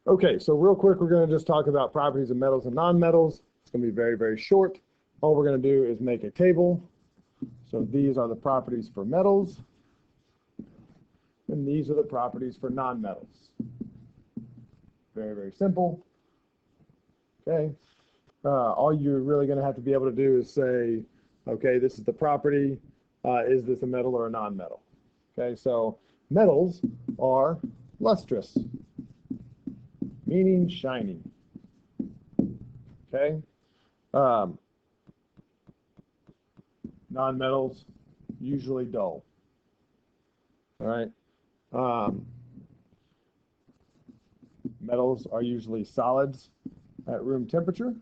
Okay, so real quick, we're going to just talk about properties of metals and nonmetals. It's going to be very, very short. All we're going to do is make a table. So these are the properties for metals, and these are the properties for nonmetals. Very, very simple. Okay. All you're really going to have to be able to do is say, okay, this is the property. Is this a metal or a nonmetal? Okay, so metals are lustrous, meaning shining. Okay. Nonmetals, usually dull. All right. Metals are usually solids at room temperature.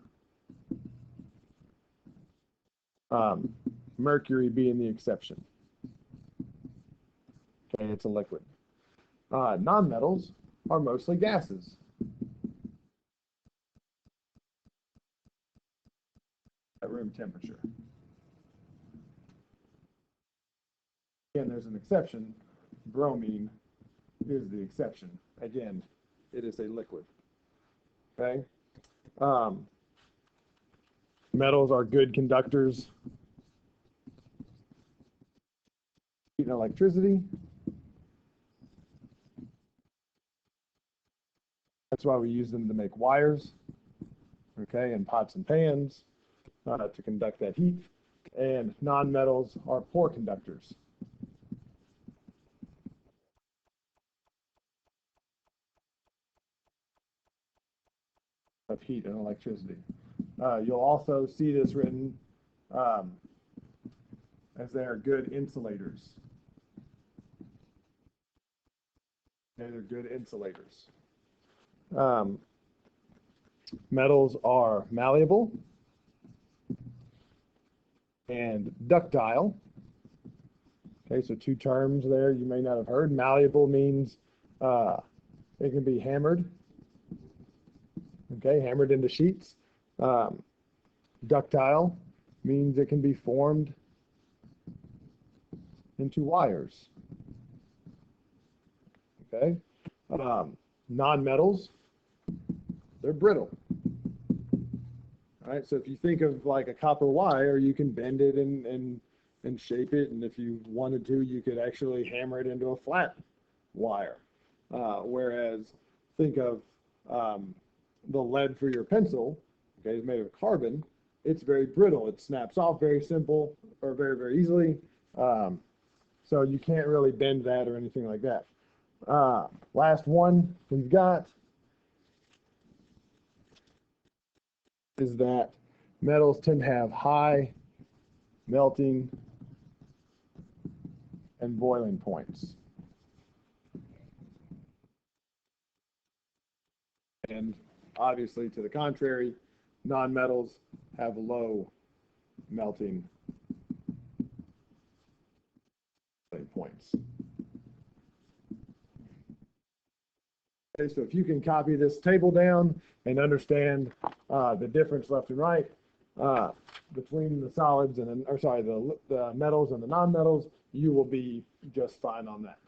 Mercury being the exception. Okay, it's a liquid. Nonmetals are mostly gases. At room temperature. Again, there's an exception. Bromine is the exception. Again, it is a liquid. Okay. Metals are good conductors. Heat and electricity. That's why we use them to make wires, okay, and pots and pans to conduct that heat. And nonmetals are poor conductors. Of heat and electricity. You'll also see this written as they are good insulators. Okay, they're good insulators. Metals are malleable and ductile. Okay, so two terms there you may not have heard. Malleable means it can be hammered. Okay, hammered into sheets. Ductile means it can be formed into wires. Okay, nonmetals, they're brittle. All right, so if you think of like a copper wire, you can bend it and shape it, and if you wanted to, you could actually hammer it into a flat wire. Whereas think of the lead for your pencil, okay, is made of carbon. It's very brittle. It snaps off very simple or very, very easily. So you can't really bend that or anything like that. Last one we've got is that metals tend to have high melting and boiling points. And obviously, to the contrary, nonmetals have low melting points. Okay, so if you can copy this table down and understand the difference left and right between the solids and, or sorry, the metals and the nonmetals, you will be just fine on that.